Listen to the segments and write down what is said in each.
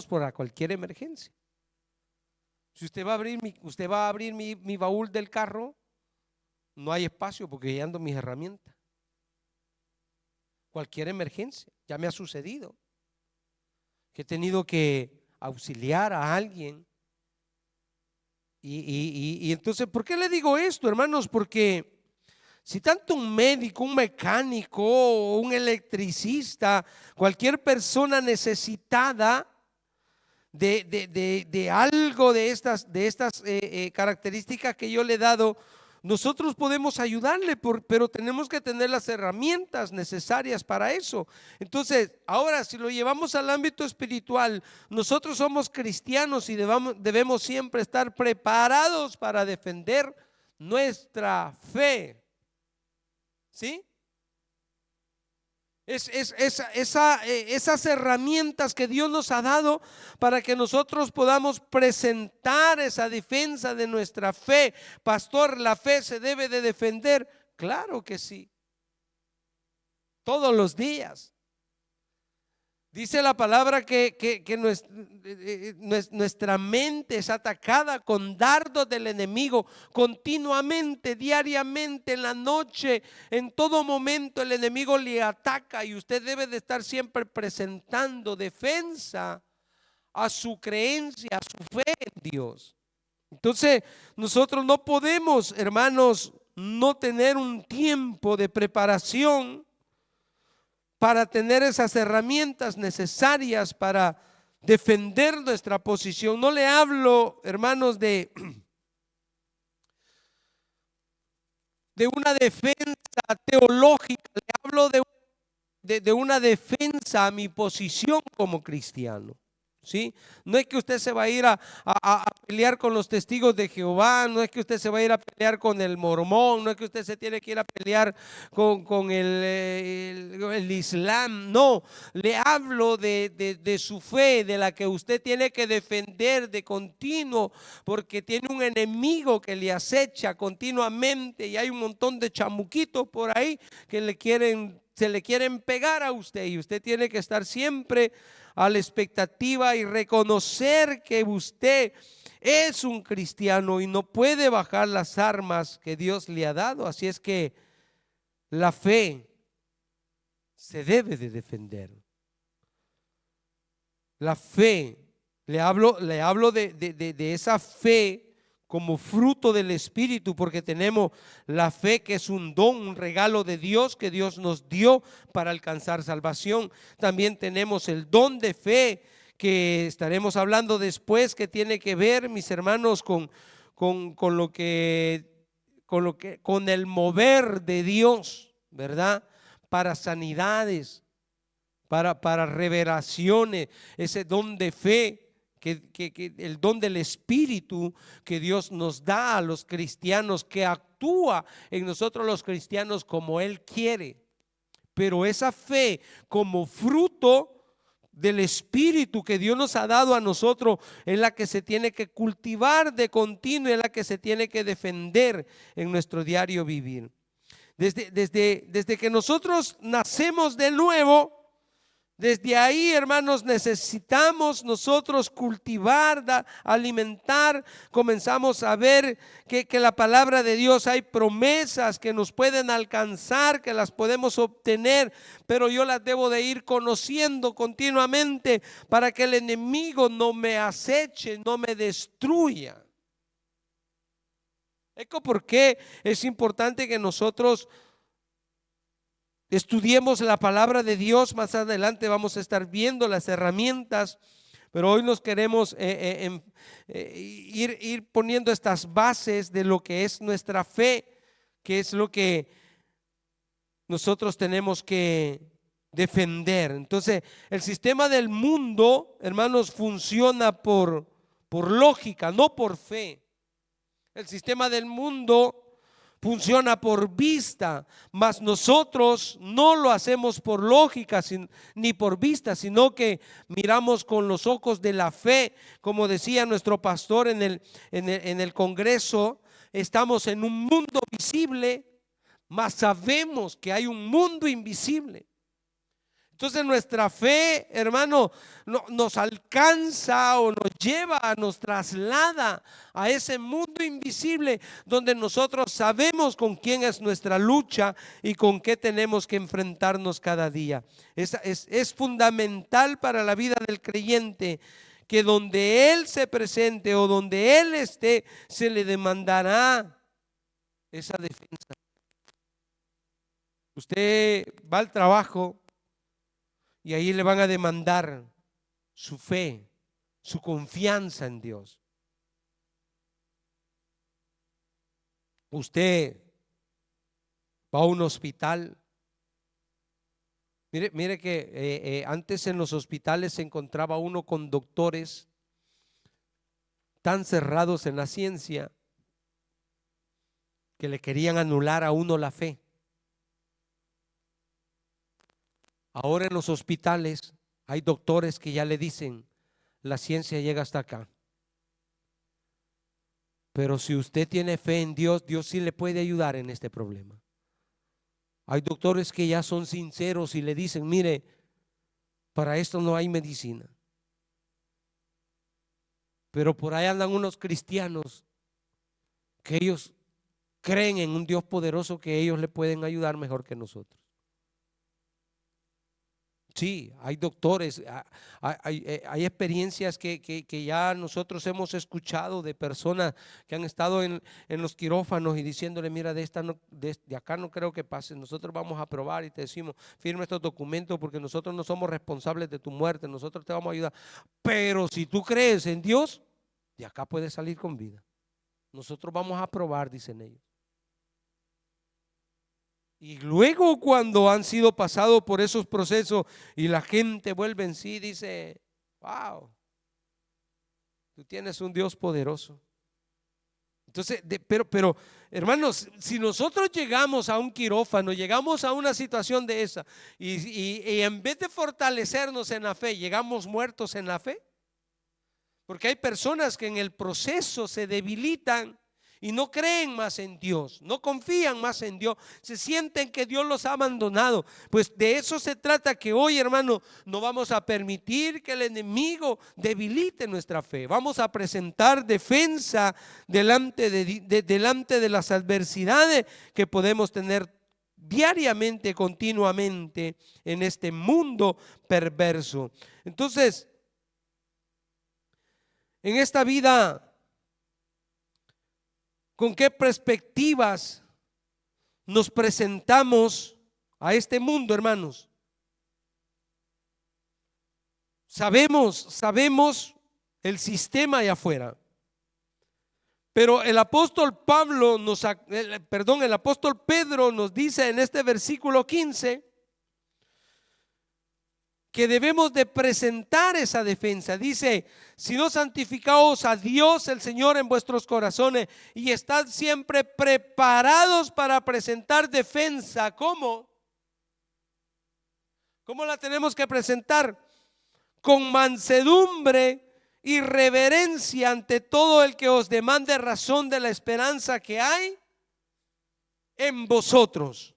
para cualquier emergencia. Si usted va a abrir mi baúl del carro, no hay espacio porque ya ando mis herramientas. Cualquier emergencia, ya me ha sucedido que he tenido que auxiliar a alguien. Y entonces, ¿por qué le digo esto, hermanos? Porque si tanto un médico, un mecánico, un electricista, cualquier persona necesitada de algo de estas características que yo le he dado, nosotros podemos ayudarle, pero tenemos que tener las herramientas necesarias para eso. Entonces, ahora si lo llevamos al ámbito espiritual, nosotros somos cristianos y debemos siempre estar preparados para defender nuestra fe. ¿Sí? Esas herramientas que Dios nos ha dado para que nosotros podamos presentar esa defensa de nuestra fe. Pastor, ¿la fe se debe de defender? Claro que sí, todos los días. Dice la palabra que nuestra mente es atacada con dardos del enemigo continuamente, diariamente, en la noche, en todo momento el enemigo le ataca y usted debe de estar siempre presentando defensa a su creencia, a su fe en Dios. Entonces nosotros no podemos, hermanos, no tener un tiempo de preparación para tener esas herramientas necesarias para defender nuestra posición. No le hablo, hermanos, de una defensa teológica, le hablo de una defensa a mi posición como cristiano. ¿Sí? No es que usted se va a ir a pelear con los testigos de Jehová, no es que usted se va a ir a pelear con el mormón, no es que usted se tiene que ir a pelear con el Islam. No, le hablo de su fe, de la que usted tiene que defender de continuo, porque tiene un enemigo que le acecha continuamente y hay un montón de chamuquitos por ahí que se le quieren pegar a usted, y usted tiene que estar siempre a la expectativa y reconocer que usted es un cristiano y no puede bajar las armas que Dios le ha dado. Así es que la fe se debe de defender. La fe, le hablo de esa fe como fruto del Espíritu, porque tenemos la fe, que es un don, un regalo de Dios que Dios nos dio para alcanzar salvación. También tenemos el don de fe, que estaremos hablando después, que tiene que ver, mis hermanos, con el mover de Dios, ¿verdad? Para sanidades, para revelaciones, ese don de fe. Que el don del Espíritu que Dios nos da a los cristianos, que actúa en nosotros los cristianos como Él quiere. Pero esa fe como fruto del Espíritu que Dios nos ha dado a nosotros es la que se tiene que cultivar de continuo, es la que se tiene que defender en nuestro diario vivir. Desde que nosotros nacemos de nuevo, desde ahí, hermanos, necesitamos nosotros cultivar, alimentar. Comenzamos a ver que la palabra de Dios, hay promesas que nos pueden alcanzar, que las podemos obtener, pero yo las debo de ir conociendo continuamente para que el enemigo no me aceche, no me destruya. ¿Por qué es importante que nosotros estudiemos la palabra de Dios? Más adelante vamos a estar viendo las herramientas, pero hoy nos queremos ir poniendo estas bases de lo que es nuestra fe, que es lo que nosotros tenemos que defender. Entonces, el sistema del mundo, hermanos, funciona por lógica, no por fe. El sistema del mundo funciona por vista, mas nosotros no lo hacemos por lógica ni por vista, sino que miramos con los ojos de la fe. Como decía nuestro pastor en el congreso, estamos en un mundo visible, mas sabemos que hay un mundo invisible. Entonces nuestra fe, hermano, nos alcanza o nos lleva, nos traslada a ese mundo invisible donde nosotros sabemos con quién es nuestra lucha y con qué tenemos que enfrentarnos cada día. Es fundamental para la vida del creyente que donde Él se presente o donde Él esté, se le demandará esa defensa. Usted va al trabajo y ahí le van a demandar su fe, su confianza en Dios. Usted va a un hospital. Mire que antes en los hospitales se encontraba uno con doctores tan cerrados en la ciencia que le querían anular a uno la fe. Ahora en los hospitales hay doctores que ya le dicen, la ciencia llega hasta acá. Pero si usted tiene fe en Dios, Dios sí le puede ayudar en este problema. Hay doctores que ya son sinceros y le dicen, mire, para esto no hay medicina. Pero por ahí andan unos cristianos que ellos creen en un Dios poderoso que ellos le pueden ayudar mejor que nosotros. Sí, hay doctores, hay experiencias que ya nosotros hemos escuchado de personas que han estado en los quirófanos y diciéndole, mira, de acá no creo que pase, nosotros vamos a probar y te decimos, firma estos documentos porque nosotros no somos responsables de tu muerte, nosotros te vamos a ayudar. Pero si tú crees en Dios, de acá puedes salir con vida. Nosotros vamos a probar, dicen ellos. Y luego cuando han sido pasados por esos procesos y la gente vuelve en sí, dice, wow, tú tienes un Dios poderoso. Entonces, pero hermanos, si nosotros llegamos a un quirófano, llegamos a una situación de esa y en vez de fortalecernos en la fe, llegamos muertos en la fe, porque hay personas que en el proceso se debilitan y no creen más en Dios, no confían más en Dios, se sienten que Dios los ha abandonado. Pues de eso se trata, que hoy, hermano, no vamos a permitir que el enemigo debilite nuestra fe. Vamos a presentar defensa delante de las adversidades que podemos tener diariamente, continuamente en este mundo perverso. Entonces, en esta vida, ¿con qué perspectivas nos presentamos a este mundo, hermanos? Sabemos el sistema allá afuera. Pero el apóstol Pedro nos dice en este versículo 15 que debemos de presentar esa defensa. Dice, sino santificaos a Dios el Señor en vuestros corazones y estad siempre preparados para presentar defensa. ¿Cómo? ¿Cómo la tenemos que presentar? Con mansedumbre y reverencia ante todo el que os demande razón de la esperanza que hay en vosotros.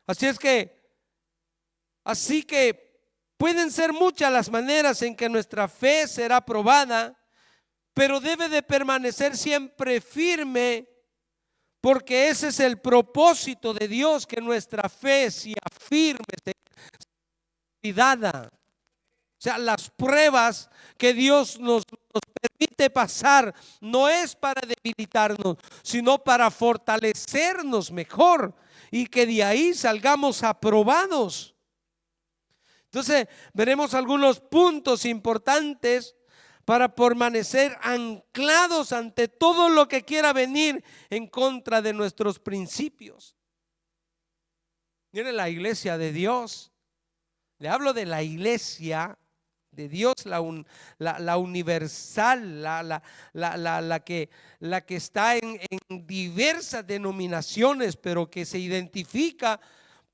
Así que pueden ser muchas las maneras en que nuestra fe será probada, pero debe de permanecer siempre firme, porque ese es el propósito de Dios, que nuestra fe sea firme, sea cuidada. O sea, las pruebas que Dios nos permite pasar no es para debilitarnos, sino para fortalecernos mejor y que de ahí salgamos aprobados. Entonces veremos algunos puntos importantes para permanecer anclados ante todo lo que quiera venir en contra de nuestros principios. Miren, la iglesia de Dios, le hablo de la iglesia de Dios, la universal, la que está en diversas denominaciones, pero que se identifica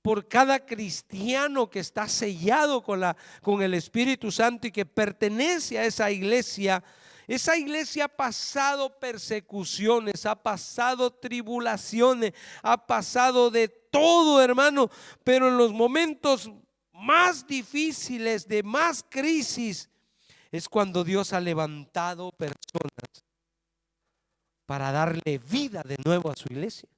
por cada cristiano que está sellado con el Espíritu Santo y que pertenece a esa iglesia. Esa iglesia ha pasado persecuciones, ha pasado tribulaciones, ha pasado de todo, hermano, pero en los momentos más difíciles, de más crisis, es cuando Dios ha levantado personas para darle vida de nuevo a su iglesia.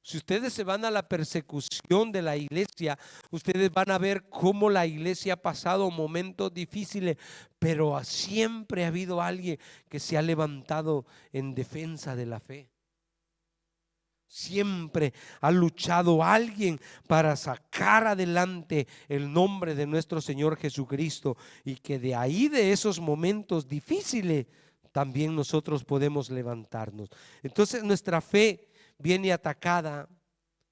Si ustedes se van a la persecución de la iglesia, ustedes van a ver cómo la iglesia ha pasado momentos difíciles, pero siempre ha habido alguien que se ha levantado en defensa de la fe. Siempre ha luchado alguien para sacar adelante el nombre de nuestro Señor Jesucristo, y que de ahí, de esos momentos difíciles, también nosotros podemos levantarnos. Entonces nuestra fe viene atacada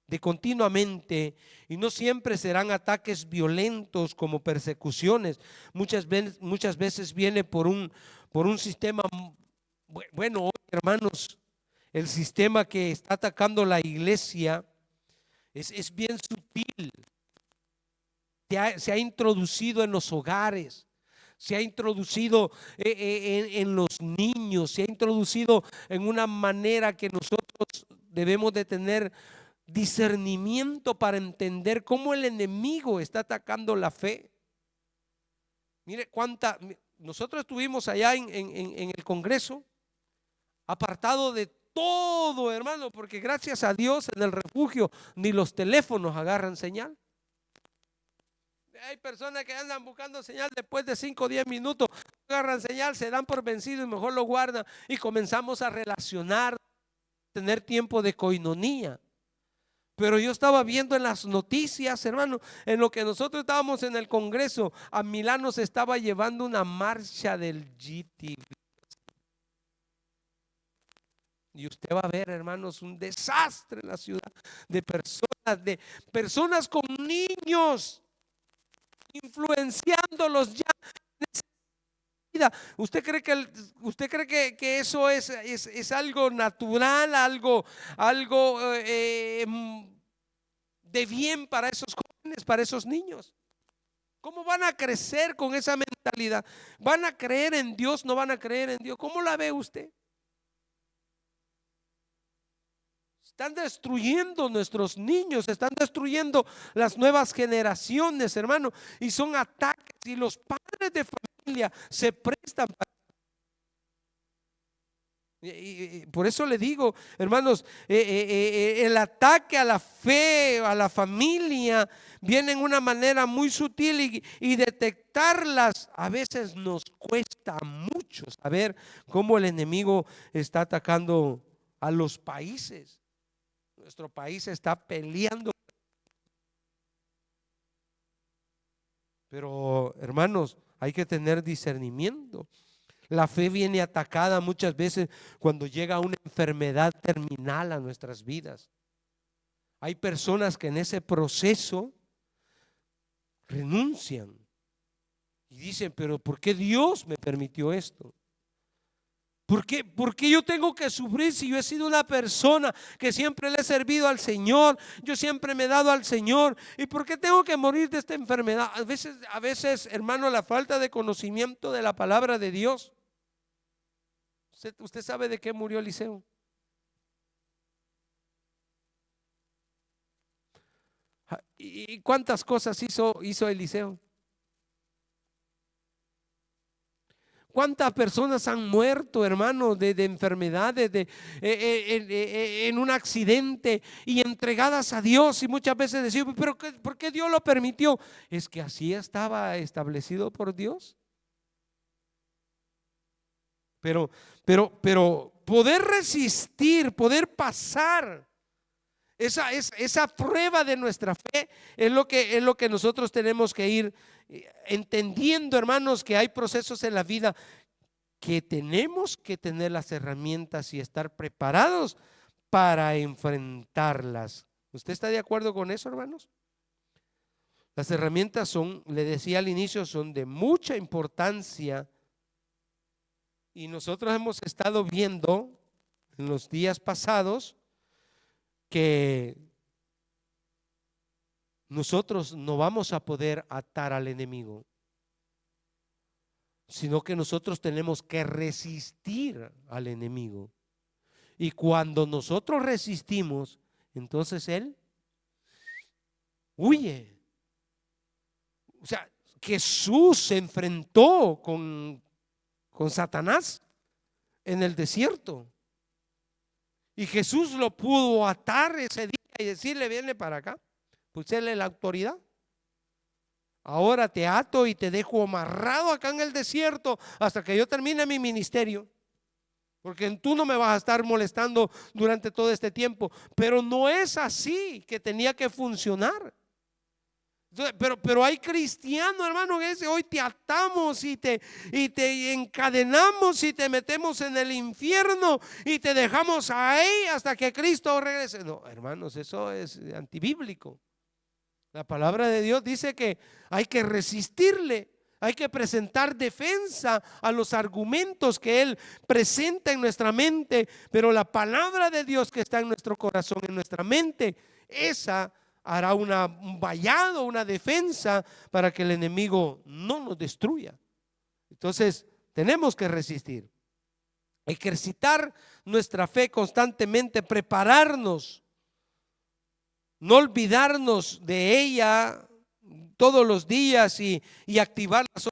de continuamente, y no siempre serán ataques violentos como persecuciones. Muchas veces viene por un sistema. Bueno, hoy, hermanos, el sistema que está atacando la iglesia es bien sutil. Se ha introducido en los hogares, se ha introducido en los niños, se ha introducido en una manera que nosotros debemos de tener discernimiento para entender cómo el enemigo está atacando la fe. Mire nosotros estuvimos allá en el Congreso, apartado de todo, hermano, porque gracias a Dios en el refugio ni los teléfonos agarran señal. Hay personas que andan buscando señal después de 5 o 10 minutos, agarran señal, se dan por vencido y mejor lo guardan, y comenzamos a relacionar, tener tiempo de coinonía. Pero yo estaba viendo en las noticias, hermano, en lo que nosotros estábamos en el Congreso, a Milano se estaba llevando una marcha del GTV. Y usted va a ver, hermanos, un desastre en la ciudad de personas con niños, influenciándolos ya en esa vida. ¿Usted cree que eso es algo natural, algo de bien para esos jóvenes, para esos niños? ¿Cómo van a crecer con esa mentalidad? ¿Van a creer en Dios? ¿No van a creer en Dios? ¿Cómo la ve usted? Están destruyendo nuestros niños, están destruyendo las nuevas generaciones, hermano, y son ataques, y los padres de familia se prestan para. Y por eso le digo, hermanos, el ataque a la fe, a la familia, viene en una manera muy sutil, y detectarlas a veces nos cuesta mucho saber cómo el enemigo está atacando a los países. Nuestro país está peleando. Pero, hermanos, hay que tener discernimiento. La fe viene atacada muchas veces cuando llega una enfermedad terminal a nuestras vidas. Hay personas que en ese proceso renuncian y dicen: pero ¿por qué Dios me permitió esto? ¿Por qué yo tengo que sufrir si yo he sido una persona que siempre le he servido al Señor? Yo siempre me he dado al Señor. ¿Y por qué tengo que morir de esta enfermedad? A veces, hermano, la falta de conocimiento de la palabra de Dios. ¿Usted sabe de qué murió Eliseo? ¿Y cuántas cosas hizo Eliseo? ¿Cuántas personas han muerto, hermano, de enfermedades, en un accidente, y entregadas a Dios? Y muchas veces decimos: pero ¿por qué Dios lo permitió? Es que así estaba establecido por Dios. Pero poder resistir, poder pasar esa prueba de nuestra fe, es lo que nosotros tenemos que ir entendiendo, hermanos, que hay procesos en la vida que tenemos que tener las herramientas y estar preparados para enfrentarlas. ¿Usted está de acuerdo con eso, hermanos? Las herramientas son, le decía al inicio, son de mucha importancia, y nosotros hemos estado viendo en los días pasados que nosotros no vamos a poder atar al enemigo, sino que nosotros tenemos que resistir al enemigo. Y cuando nosotros resistimos, entonces él huye. O sea, Jesús se enfrentó con Satanás en el desierto. Y Jesús lo pudo atar ese día y decirle, viene para acá. Pusele la autoridad. Ahora te ato y te dejo amarrado acá en el desierto hasta que yo termine mi ministerio. Porque tú no me vas a estar molestando durante todo este tiempo. Pero no es así que tenía que funcionar. Pero hay cristianos, hermano, que hoy te atamos y te encadenamos y te metemos en el infierno y te dejamos ahí hasta que Cristo regrese. No, hermanos, eso es antibíblico. La palabra de Dios dice que hay que resistirle, hay que presentar defensa a los argumentos que Él presenta en nuestra mente, pero la palabra de Dios que está en nuestro corazón, en nuestra mente, esa hará un vallado, una defensa para que el enemigo no nos destruya. Entonces tenemos que resistir, ejercitar nuestra fe constantemente, prepararnos, no olvidarnos de ella todos los días y activarla solo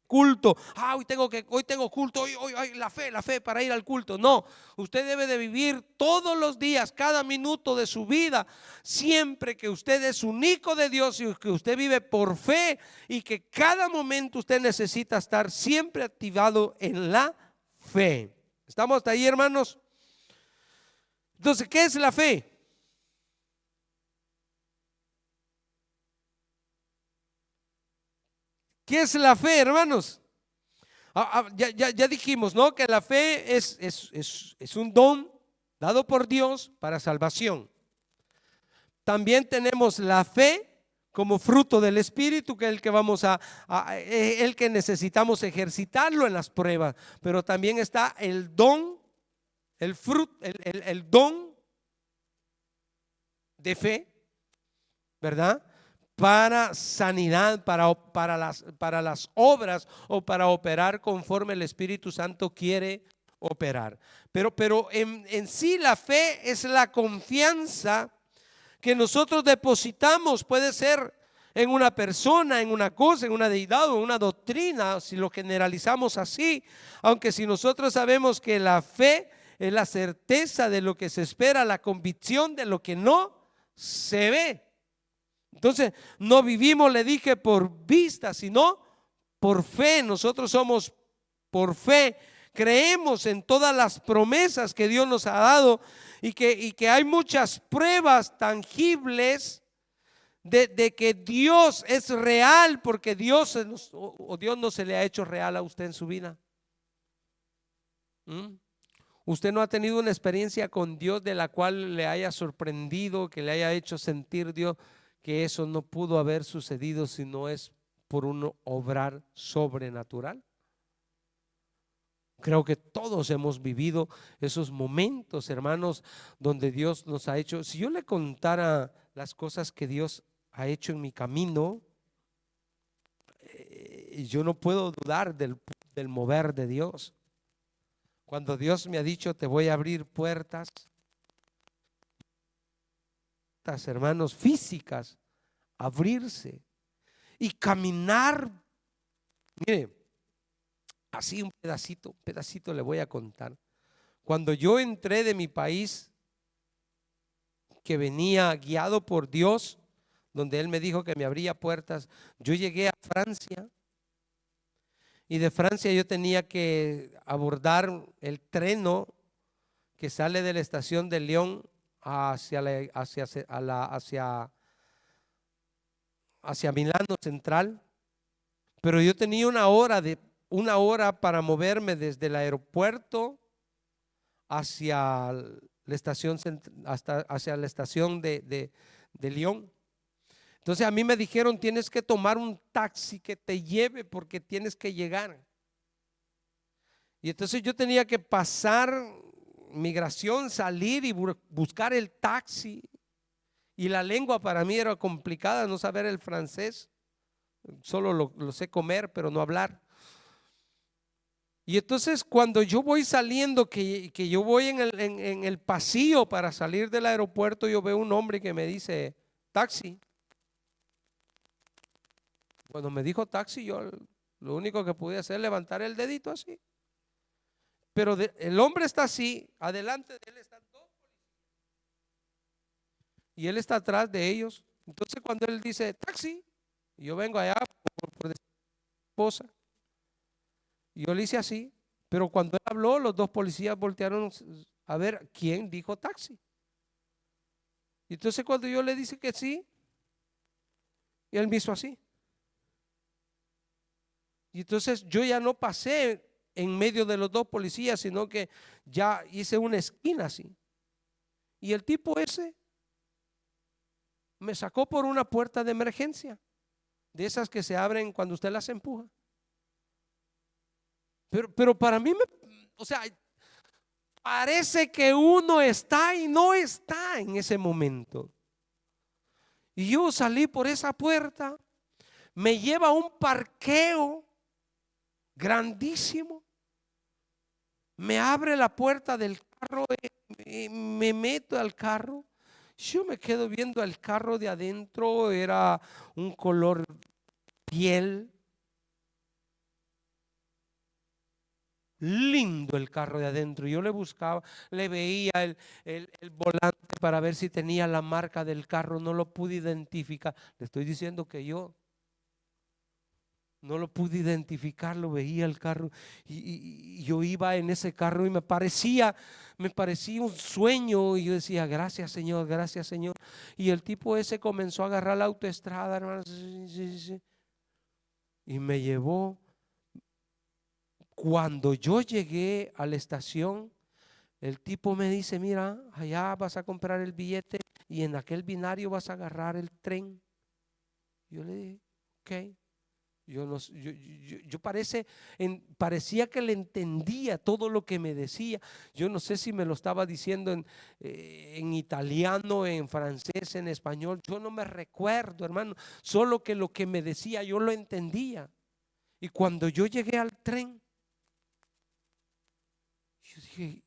culto. Hoy tengo culto, hoy la fe para ir al culto. No, usted debe de vivir todos los días, cada minuto de su vida, siempre que usted es un hijo de Dios y que usted vive por fe y que cada momento usted necesita estar siempre activado en la fe. ¿Estamos hasta ahí, hermanos? Entonces, ¿qué es la fe? ¿Qué es la fe, hermanos? Ya dijimos, ¿no? Que la fe es un don dado por Dios para salvación. También tenemos la fe como fruto del Espíritu, que es el que el que necesitamos ejercitarlo en las pruebas. Pero también está el don, el don de fe, ¿verdad? Para sanidad, para las obras o para operar conforme el Espíritu Santo quiere operar. Pero en sí la fe es la confianza que nosotros depositamos, puede ser en una persona, en una cosa, en una deidad o en una doctrina, si lo generalizamos así. Aunque si nosotros sabemos que la fe es la certeza de lo que se espera, la convicción de lo que no se ve. Entonces no vivimos, le dije, por vista, sino por fe. Nosotros somos por fe, creemos en todas las promesas que Dios nos ha dado y que hay muchas pruebas tangibles de que Dios es real, porque Dios no se le ha hecho real a usted en su vida. Usted no ha tenido una experiencia con Dios de la cual le haya sorprendido, que le haya hecho sentir Dios que eso no pudo haber sucedido si no es por un obrar sobrenatural. Creo que todos hemos vivido esos momentos, hermanos, donde Dios nos ha hecho. Si yo le contara las cosas que Dios ha hecho en mi camino, yo no puedo dudar del mover de Dios. Cuando Dios me ha dicho, te voy a abrir puertas, hermanos, físicas, abrirse y caminar. Mire, así un pedacito le voy a contar. Cuando yo entré de mi país, que venía guiado por Dios, donde Él me dijo que me abría puertas, yo llegué a Francia y de Francia yo tenía que abordar el treno que sale de la estación de Lyon hacia Milano Central, pero yo tenía una hora para moverme desde el aeropuerto hacia la estación hacia la estación de Lyon. Entonces a mí me dijeron, tienes que tomar un taxi que te lleve porque tienes que llegar. Y entonces yo tenía que pasar migración, salir y buscar el taxi. Y la lengua para mí era complicada, no saber el francés. Solo lo sé comer, pero no hablar. Y entonces cuando yo voy saliendo, que yo voy en el pasillo para salir del aeropuerto, yo veo un hombre que me dice, taxi. Cuando me dijo taxi, yo lo único que pude hacer es levantar el dedito así. Pero el hombre está así, adelante de él están dos y él está atrás de ellos. Entonces cuando él dice taxi, y yo vengo allá por decir esposa, y yo le hice así, pero cuando él habló, los dos policías voltearon a ver quién dijo taxi. Y entonces cuando yo le dije que sí, y él me hizo así. Y entonces yo ya no pasé en medio de los dos policías, sino que ya hice una esquina así. Y el tipo ese me sacó por una puerta de emergencia, de esas que se abren cuando usted las empuja. Pero para mí, o sea, parece que uno está y no está en ese momento. Y yo salí por esa puerta, me lleva a un parqueo grandísimo, me abre la puerta del carro, me meto al carro. Yo me quedo viendo el carro de adentro, era un color piel, lindo el carro de adentro. Yo le buscaba, le veía el volante para ver si tenía la marca del carro, no lo pude identificar. Le estoy diciendo que yo no lo pude identificar, lo veía el carro y yo iba en ese carro y me parecía un sueño, y yo decía gracias Señor, gracias Señor. Y el tipo ese comenzó a agarrar la autoestrada, hermanos, y me llevó. Cuando yo llegué a la estación, el tipo me dice, mira, allá vas a comprar el billete y en aquel binario vas a agarrar el tren. Yo le dije, ok. Yo parecía que le entendía todo lo que me decía. Yo no sé si me lo estaba diciendo en italiano, en francés, en español. Yo no me recuerdo, hermano. Solo que lo que me decía yo lo entendía. Y cuando yo llegué al tren, yo dije,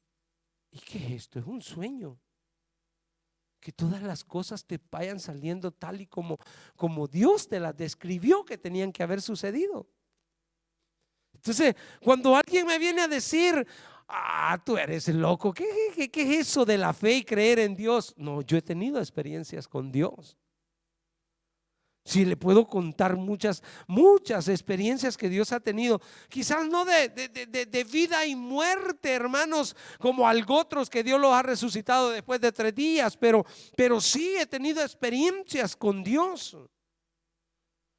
¿y qué es esto? Es un sueño. Que todas las cosas te vayan saliendo tal y como Dios te las describió que tenían que haber sucedido. Entonces, cuando alguien me viene a decir, tú eres loco, ¿qué es eso de la fe y creer en Dios? No, yo he tenido experiencias con Dios. Sí, le puedo contar muchas experiencias que Dios ha tenido, quizás no de vida y muerte, hermanos, como otros que Dios los ha resucitado después de 3 días, pero sí he tenido experiencias con Dios. O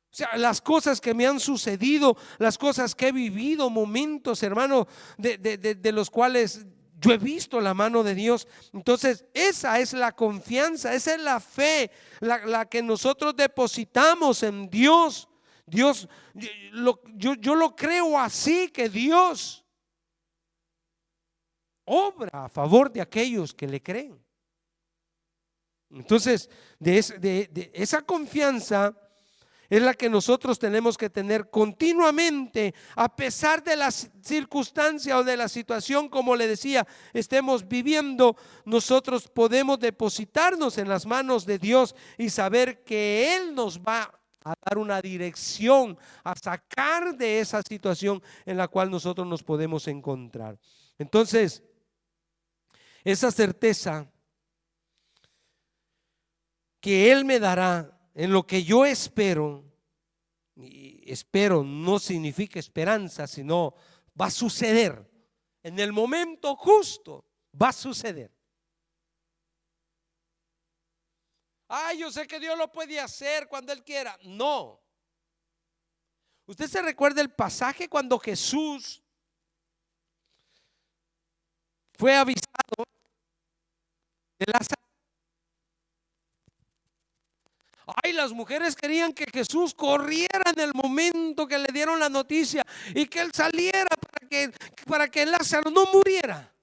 sea, las cosas que me han sucedido, las cosas que he vivido, momentos, hermano, de los cuales yo he visto la mano de Dios. Entonces esa es la confianza, esa es la fe, la que nosotros depositamos en Dios. Dios, yo lo creo así, que Dios obra a favor de aquellos que le creen. Entonces de esa confianza es la que nosotros tenemos que tener continuamente, a pesar de la circunstancia o de la situación, como le decía, estemos viviendo. Nosotros podemos depositarnos en las manos de Dios y saber que Él nos va a dar una dirección, a sacar de esa situación en la cual nosotros nos podemos encontrar. Entonces, esa certeza que Él me dará en lo que yo espero, y espero no significa esperanza, sino va a suceder en el momento justo, va a suceder. Yo sé que Dios lo puede hacer cuando Él quiera. No. Usted se recuerda el pasaje cuando Jesús fue avisado de Lázaro. Las mujeres querían que Jesús corriera en el momento que le dieron la noticia y que Él saliera para que Lázaro no muriera.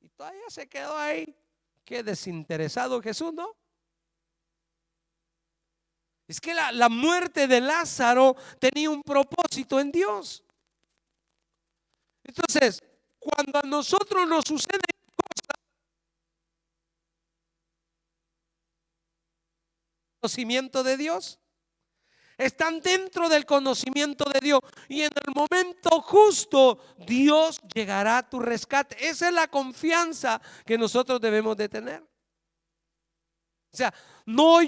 Y todavía se quedó ahí. Qué desinteresado Jesús, ¿no? Es que la muerte de Lázaro tenía un propósito en Dios. Entonces, cuando a nosotros nos sucede conocimiento de Dios, están dentro del conocimiento de Dios, y en el momento justo Dios llegará a tu rescate. Esa es la confianza que nosotros debemos de tener. O sea,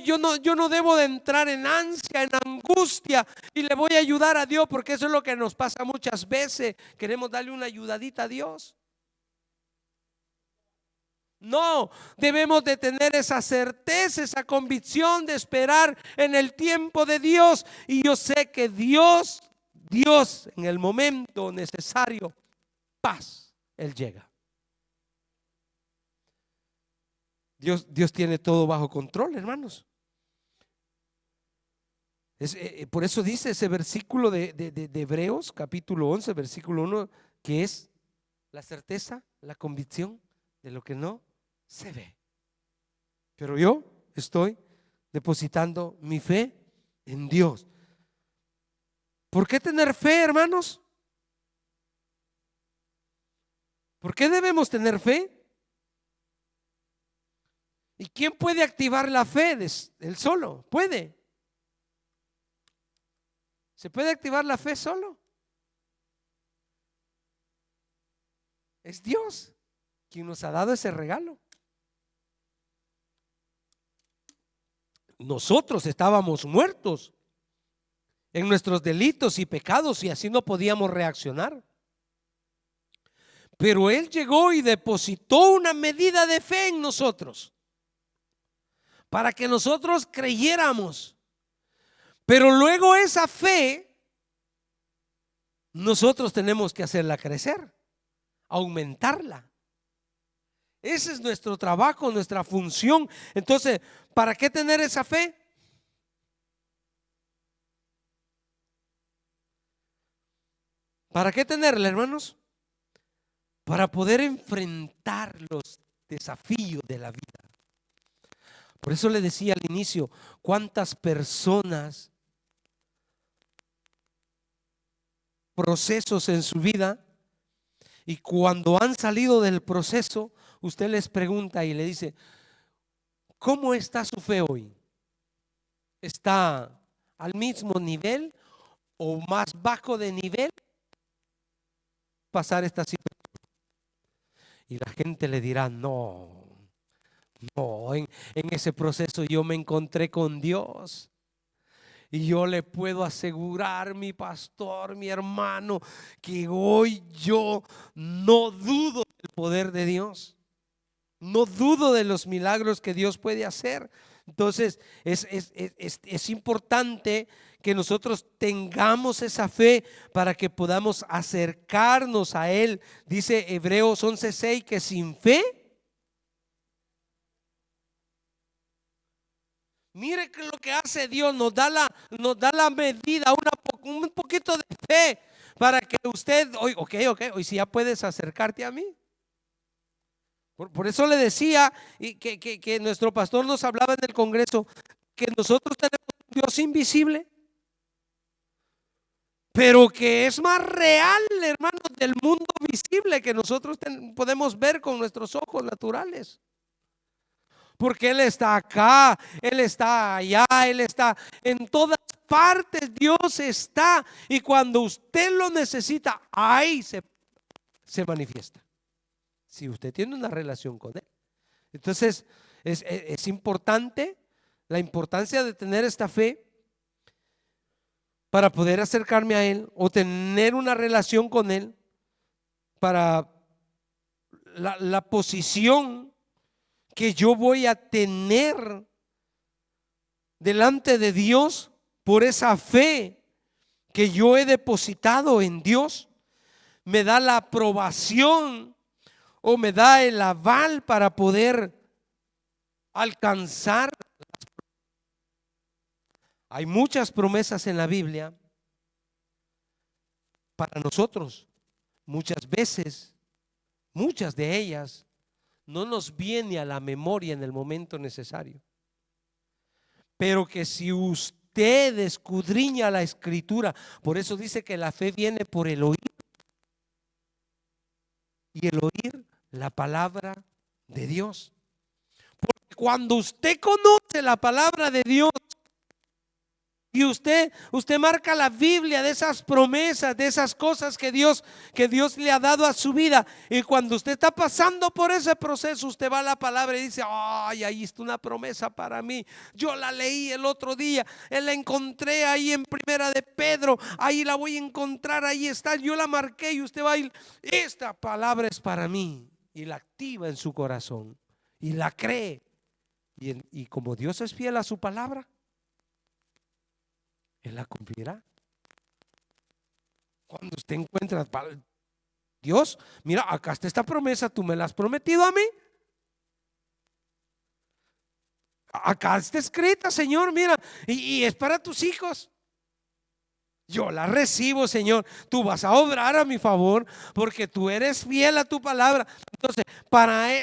yo no debo de entrar en ansia, en angustia, y le voy a ayudar a Dios, porque eso es lo que nos pasa muchas veces. Queremos darle una ayudadita a Dios. No, debemos de tener esa certeza, esa convicción de esperar en el tiempo de Dios. Y yo sé que Dios en el momento necesario, paz, Él llega. Dios tiene todo bajo control, hermanos. Por eso dice ese versículo de Hebreos, capítulo 11, versículo 1, que es la certeza, la convicción de lo que no se ve. Pero yo estoy depositando mi fe en Dios. ¿Por qué tener fe, hermanos? ¿Por qué debemos tener fe? ¿Y quién puede activar la fe? Él solo puede. ¿Se puede activar la fe solo? Es Dios quien nos ha dado ese regalo. Nosotros estábamos muertos en nuestros delitos y pecados, y así no podíamos reaccionar. Pero Él llegó y depositó una medida de fe en nosotros para que nosotros creyéramos. Pero luego esa fe nosotros tenemos que hacerla crecer, aumentarla. Ese es nuestro trabajo, nuestra función. Entonces, ¿para qué tener esa fe? ¿Para qué tenerla, hermanos? Para poder enfrentar los desafíos de la vida. Por eso le decía al inicio, cuántas personas, procesos en su vida, y cuando han salido del proceso, usted les pregunta y le dice, ¿cómo está su fe hoy? ¿Está al mismo nivel o más bajo de nivel? Pasar esta situación. Y la gente le dirá, no, en ese proceso yo me encontré con Dios. Y yo le puedo asegurar, mi pastor, mi hermano, que hoy yo no dudo del poder de Dios. No dudo de los milagros que Dios puede hacer. Entonces es importante que nosotros tengamos esa fe para que podamos acercarnos a Él. Dice Hebreos 11:6 que sin fe, mire que lo que hace Dios, nos da la medida, un poquito de fe para que usted, hoy hoy sí ya puedes acercarte a mí. Por eso le decía que nuestro pastor nos hablaba en el congreso que nosotros tenemos un Dios invisible, pero que es más real, hermanos, del mundo visible que nosotros podemos ver con nuestros ojos naturales. Porque Él está acá, Él está allá, Él está en todas partes. Dios está, y cuando usted lo necesita, ahí se manifiesta. Si usted tiene una relación con Él. Entonces es importante, la importancia de tener esta fe para poder acercarme a Él o tener una relación con Él, para la posición que yo voy a tener delante de Dios por esa fe que yo he depositado en Dios. Me da la aprobación o me da el aval para poder alcanzar. Hay muchas promesas en la Biblia para nosotros. Muchas veces, muchas de ellas no nos viene a la memoria en el momento necesario. Pero que si usted escudriña la Escritura, por eso dice que la fe viene por el oír, y el oír la palabra de Dios. Porque cuando usted conoce la palabra de Dios, Y usted marca la Biblia de esas promesas, de esas cosas que Dios le ha dado a su vida. Y cuando usted está pasando por ese proceso, usted va a la palabra y dice: ay, ahí está una promesa para mí. Yo la leí el otro día, la encontré ahí en Primera de Pedro, ahí la voy a encontrar, ahí está, yo la marqué. Y usted va a ir: esta palabra es para mí. Y la activa en su corazón y la cree. Y como Dios es fiel a su palabra, Él la cumplirá. Cuando usted encuentra: Dios, mira, acá está esta promesa, tú me la has prometido a mí. Acá está escrita, Señor, mira, y es para tus hijos. Yo la recibo, Señor. Tú vas a obrar a mi favor porque tú eres fiel a tu palabra. Entonces,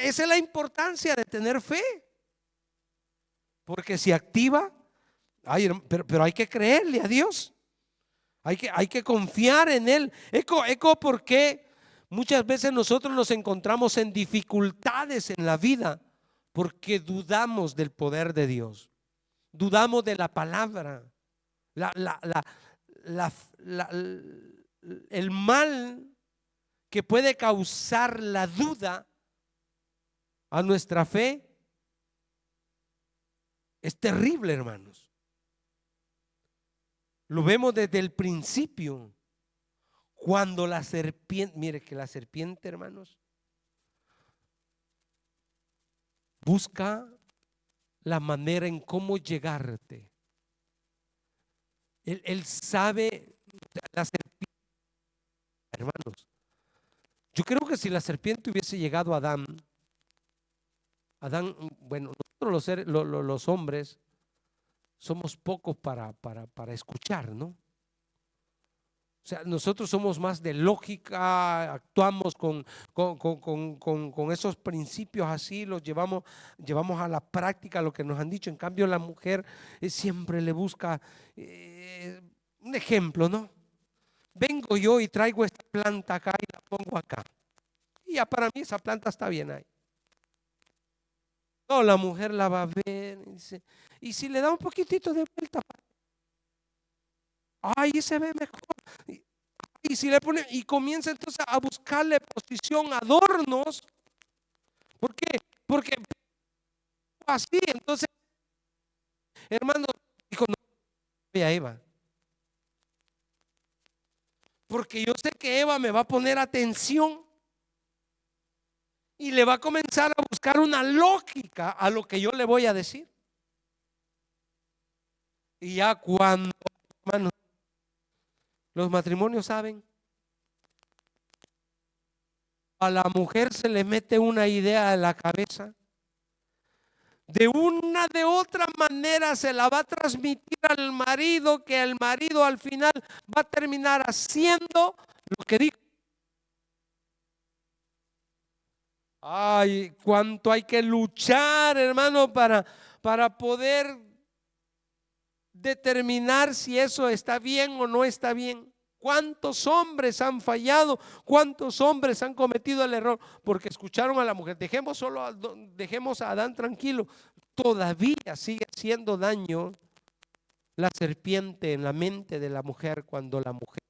esa es la importancia de tener fe. Porque si activa, pero hay que creerle a Dios. Hay que confiar en Él. Eco, porque muchas veces nosotros nos encontramos en dificultades en la vida porque dudamos del poder de Dios, dudamos de la palabra, la, la, la, la, el mal que puede causar la duda a nuestra fe es terrible, hermanos. Lo vemos desde el principio. Cuando la serpiente, mire que la serpiente, hermanos, busca la manera en cómo llegarte. Él sabe, la serpiente, hermanos. Yo creo que si la serpiente hubiese llegado a Adán, bueno, nosotros los hombres somos pocos para escuchar, ¿no? O sea, nosotros somos más de lógica, actuamos con esos principios así, los llevamos a la práctica lo que nos han dicho. En cambio, la mujer siempre le busca un ejemplo, ¿no? Vengo yo y traigo esta planta acá y la pongo acá. Y ya para mí esa planta está bien ahí. No, la mujer la va a ver y dice: y si le da un poquitito de vuelta, ahí se ve mejor. Y si le pone, y comienza entonces a buscarle posición, adornos. ¿Por qué? Porque así, entonces, hermano, dijo: no voy a Eva, porque yo sé que Eva me va a poner atención y le va a comenzar a buscar una lógica a lo que yo le voy a decir. Y ya cuando, hermanos, los matrimonios saben, a la mujer se le mete una idea en la cabeza, de una de otra manera se la va a transmitir al marido, que el marido al final va a terminar haciendo lo que dijo. Ay, cuánto hay que luchar, hermano, para poder determinar si eso está bien o no está bien. ¿Cuántos hombres han fallado? ¿Cuántos hombres han cometido el error? Porque escucharon a la mujer. Dejemos a Adán tranquilo. Todavía sigue haciendo daño la serpiente en la mente de la mujer cuando la mujer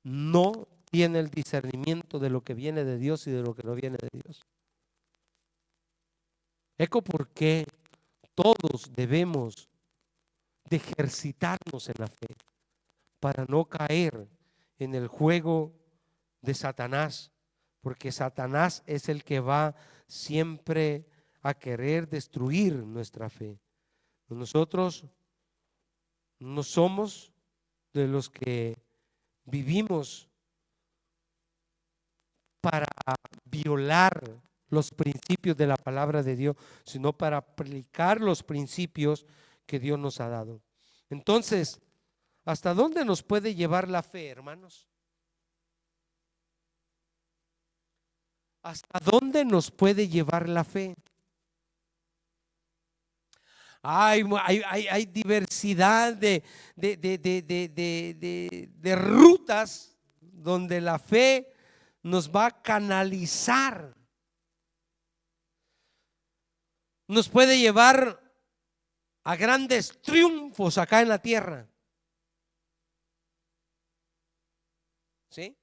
no tiene el discernimiento de lo que viene de Dios y de lo que no viene de Dios. Eco porque todos debemos de ejercitarnos en la fe para no caer en el juego de Satanás, porque Satanás es el que va siempre a querer destruir nuestra fe. Nosotros no somos de los que vivimos para violar los principios de la palabra de Dios, sino para aplicar los principios que Dios nos ha dado. Entonces, ¿hasta dónde nos puede llevar la fe, hermanos? ¿Hasta dónde nos puede llevar la fe? Hay diversidad de rutas donde la fe nos va a canalizar. Nos puede llevar a grandes triunfos acá en la tierra. ¿sí?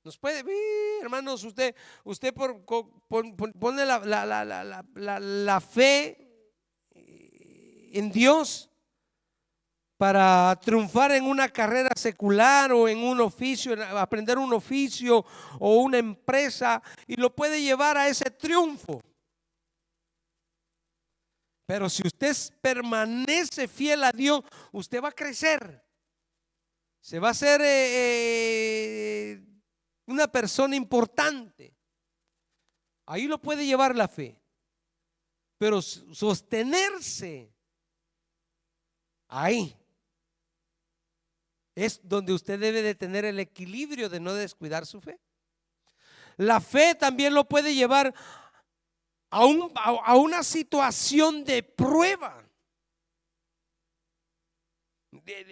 Nos puede, hermanos, usted pone la fe en Dios para triunfar en una carrera secular o en un oficio, aprender un oficio o una empresa, y lo puede llevar a ese triunfo. Pero si usted permanece fiel a Dios, usted va a crecer. Se va a hacer una persona importante. Ahí lo puede llevar la fe. Pero sostenerse ahí es donde usted debe de tener el equilibrio de no descuidar su fe. La fe también lo puede llevar a una situación de prueba.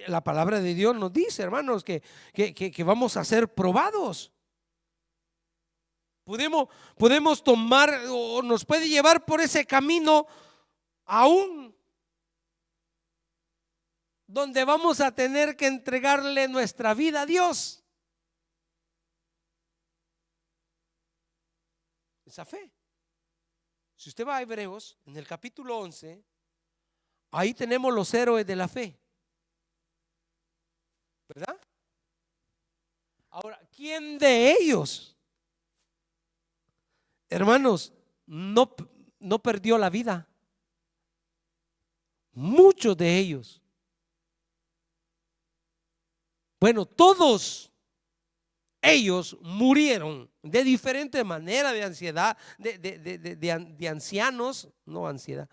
La palabra de Dios nos dice, hermanos, que vamos a ser probados. Podemos tomar o nos puede llevar por ese camino aún donde vamos a tener que entregarle nuestra vida a Dios. Esa fe. Si usted va a Hebreos, en el capítulo 11, ahí tenemos los héroes de la fe, ¿verdad? Ahora, ¿quién de ellos, hermanos, no perdió la vida? Muchos de ellos. Bueno, todos ellos murieron de diferente manera, de ansiedad, de ancianos, no ansiedad,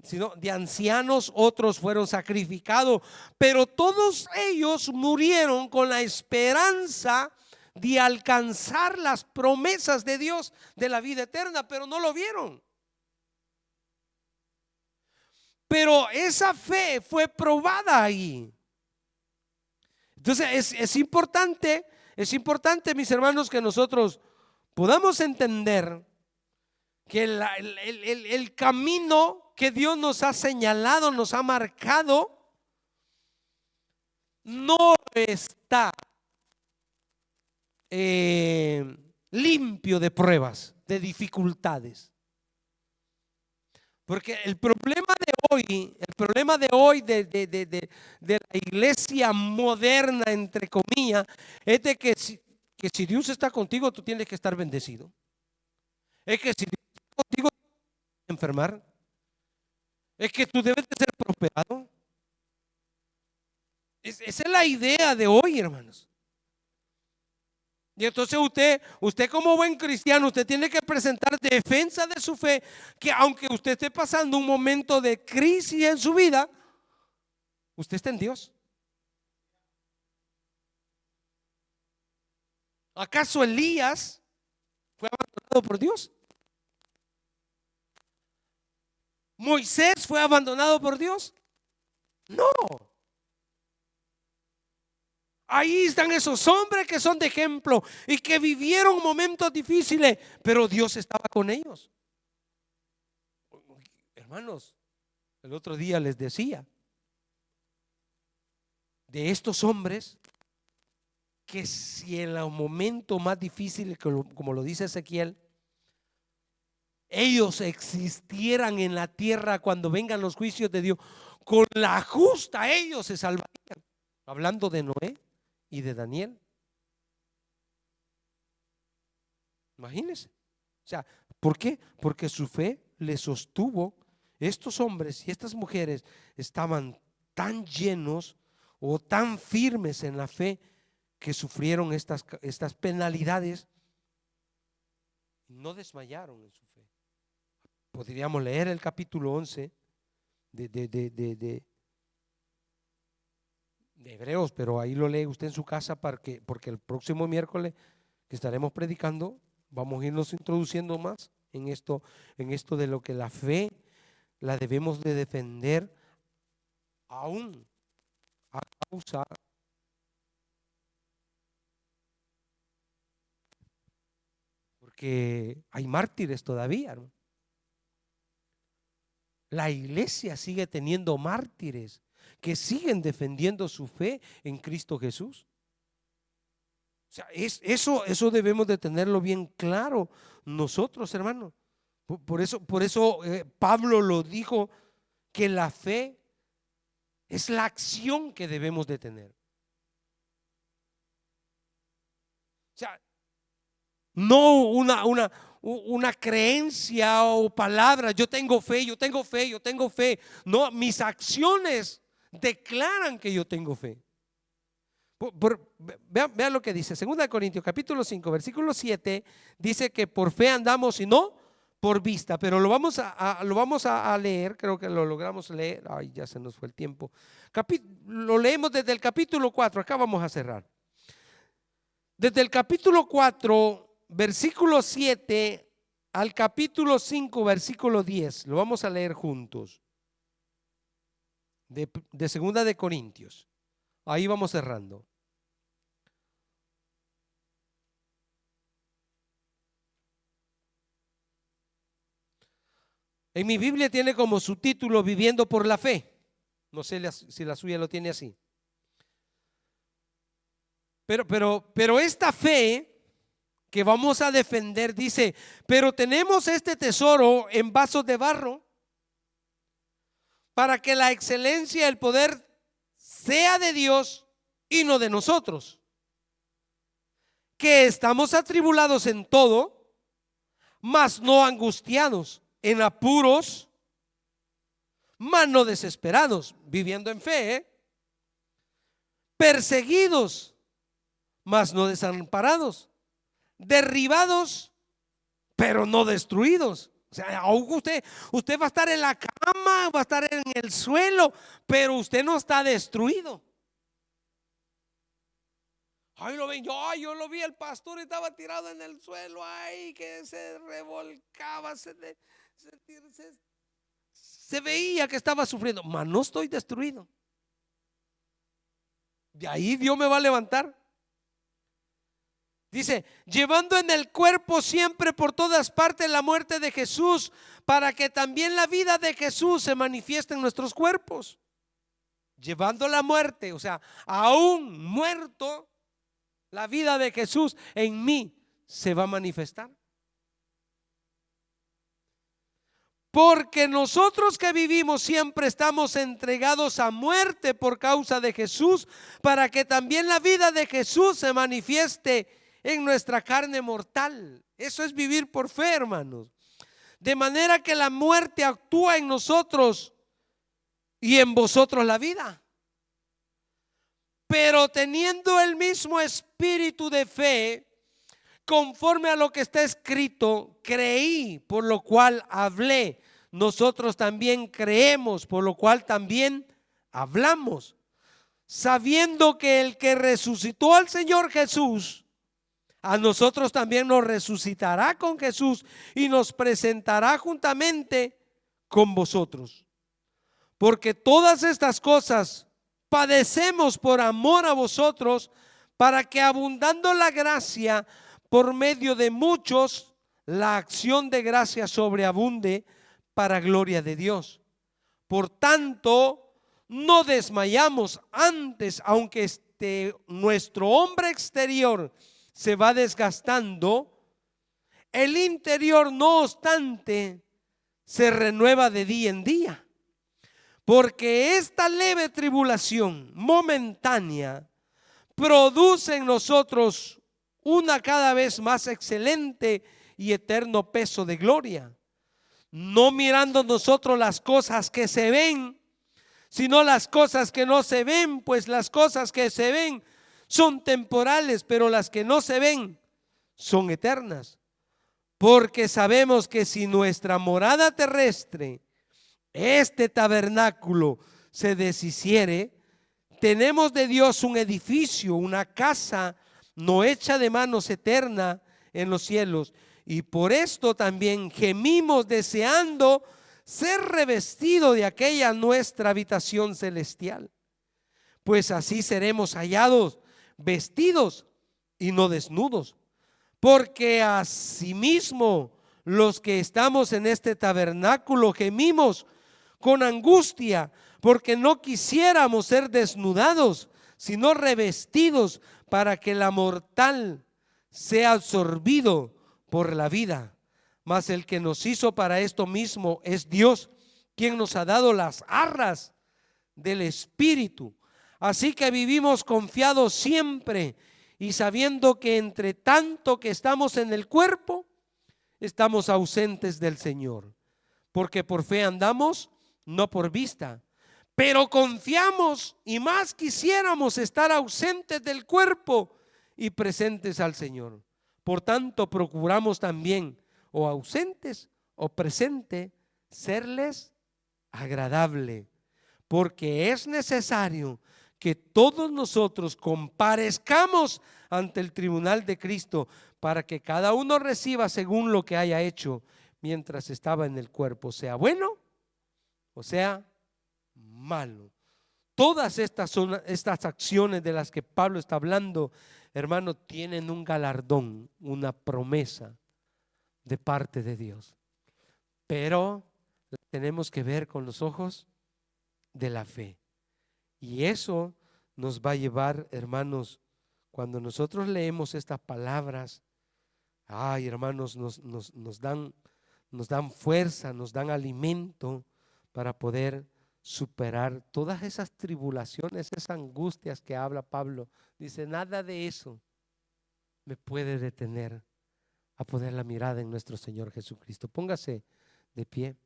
sino de ancianos. Otros fueron sacrificados, pero todos ellos murieron con la esperanza de alcanzar las promesas de Dios de la vida eterna, pero no lo vieron. Pero esa fe fue probada ahí. Entonces es importante, mis hermanos, que nosotros podamos entender que el camino que Dios nos ha señalado, nos ha marcado, no está limpio de pruebas, de dificultades. Porque el problema de hoy de la iglesia moderna, entre comillas, es de que si Dios está contigo, tú tienes que estar bendecido. Es que si Dios está contigo, tú tienes que enfermar. Es que tú debes de ser prosperado. Esa es la idea de hoy, hermanos. Y entonces usted como buen cristiano, usted tiene que presentar defensa de su fe, que aunque usted esté pasando un momento de crisis en su vida, usted está en Dios. ¿Acaso Elías fue abandonado por Dios? ¿Moisés fue abandonado por Dios? No. Ahí están esos hombres que son de ejemplo y que vivieron momentos difíciles, pero Dios estaba con ellos. Hermanos, el otro día les decía de estos hombres que si en los momentos más difíciles, como lo dice Ezequiel, ellos existieran en la tierra cuando vengan los juicios de Dios, con la justa ellos se salvarían. Hablando de Noé y de Daniel. Imagínense. O sea, ¿por qué? Porque su fe les sostuvo. Estos hombres y estas mujeres estaban tan llenos o tan firmes en la fe que sufrieron estas penalidades, no desmayaron en su fe. Podríamos leer el capítulo 11 de Hebreos, pero ahí lo lee usted en su casa porque el próximo miércoles que estaremos predicando vamos a irnos introduciendo más en esto de lo que la fe la debemos de defender aún a causa porque hay mártires todavía, ¿no? La iglesia sigue teniendo mártires que siguen defendiendo su fe en Cristo Jesús. sea, eso debemos de tenerlo bien claro nosotros, hermanos. Por eso Pablo lo dijo, que la fe es la acción que debemos de tener. O sea, no una creencia o palabra, yo tengo fe, yo tengo fe, yo tengo fe. No, mis acciones declaran que yo tengo fe. Vean lo que dice 2 Corintios capítulo 5 versículo 7, dice que por fe andamos y no por vista, pero lo vamos a leer, creo que lo logramos leer. Ay, ya se nos fue el tiempo. Lo leemos desde el capítulo 4, acá vamos a cerrar. Desde el capítulo 4, versículo 7 al capítulo 5, versículo 10, lo vamos a leer juntos. De 2 de Corintios. Ahí vamos cerrando. En mi Biblia tiene como subtítulo Viviendo por la fe. No sé si la suya lo tiene así. Pero esta fe que vamos a defender dice, pero tenemos este tesoro en vasos de barro para que la excelencia y el poder sea de Dios y no de nosotros, que estamos atribulados en todo, mas no angustiados, en apuros, mas no desesperados, viviendo en fe, perseguidos, mas no desamparados, derribados, pero no destruidos. O sea, usted va a estar en la cama, va a estar en el suelo, pero usted no está destruido. Ahí lo ven, yo lo vi, el pastor estaba tirado en el suelo, ahí que se revolcaba, se veía que estaba sufriendo, mas no estoy destruido. De ahí Dios me va a levantar. Dice, llevando en el cuerpo siempre por todas partes la muerte de Jesús, para que también la vida de Jesús se manifieste en nuestros cuerpos. Llevando la muerte, o sea, aún muerto, la vida de Jesús en mí se va a manifestar. Porque nosotros que vivimos siempre estamos entregados a muerte por causa de Jesús, para que también la vida de Jesús se manifieste en nuestra carne mortal. Eso es vivir por fe, hermanos. De manera que la muerte actúa en nosotros y en vosotros la vida. Pero teniendo el mismo espíritu de fe, conforme a lo que está escrito, creí, por lo cual hablé. Nosotros también creemos, por lo cual también hablamos, sabiendo que el que resucitó al Señor Jesús, a nosotros también nos resucitará con Jesús y nos presentará juntamente con vosotros. Porque todas estas cosas padecemos por amor a vosotros, para que abundando la gracia por medio de muchos, la acción de gracia sobreabunde para gloria de Dios. Por tanto, no desmayamos antes, aunque nuestro hombre exterior se va desgastando, el interior no obstante se renueva de día en día. Porque esta leve tribulación momentánea produce en nosotros una cada vez más excelente y eterno peso de gloria, no mirando nosotros las cosas que se ven, sino las cosas que no se ven, pues las cosas que se ven son temporales, pero las que no se ven son eternas. Porque sabemos que si nuestra morada terrestre, este tabernáculo, se deshiciere, tenemos de Dios un edificio, una casa no hecha de manos, eterna en los cielos. Y por esto también gemimos deseando ser revestido de aquella nuestra habitación celestial, pues así seremos hallados vestidos y no desnudos. Porque asimismo los que estamos en este tabernáculo gemimos con angustia, porque no quisiéramos ser desnudados, sino revestidos para que la mortal sea absorbido por la vida. Mas el que nos hizo para esto mismo es Dios, quien nos ha dado las arras del Espíritu. Así que vivimos confiados siempre y sabiendo que entre tanto que estamos en el cuerpo, estamos ausentes del Señor. Porque por fe andamos, no por vista. Pero confiamos y más quisiéramos estar ausentes del cuerpo y presentes al Señor. Por tanto, procuramos también, o ausentes o presentes, serles agradable. Porque es necesario que todos nosotros comparezcamos ante el tribunal de Cristo para que cada uno reciba según lo que haya hecho mientras estaba en el cuerpo, sea bueno o sea malo. Todas estas acciones de las que Pablo está hablando, hermano, tienen un galardón, una promesa de parte de Dios. Pero tenemos que ver con los ojos de la fe. Y eso nos va a llevar, hermanos, cuando nosotros leemos estas palabras, ay, hermanos, nos dan fuerza, nos dan alimento para poder superar todas esas tribulaciones, esas angustias que habla Pablo. Dice, nada de eso me puede detener a poner la mirada en nuestro Señor Jesucristo. Póngase de pie.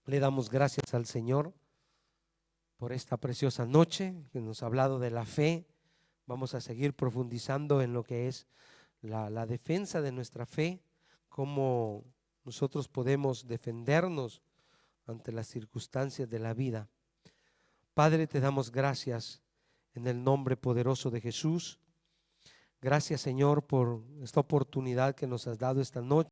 Le damos gracias al Señor por esta preciosa noche que nos ha hablado de la fe. Vamos a seguir profundizando en lo que es la defensa de nuestra fe, cómo nosotros podemos defendernos ante las circunstancias de la vida. Padre, te damos gracias en el nombre poderoso de Jesús. Gracias, Señor, por esta oportunidad que nos has dado esta noche.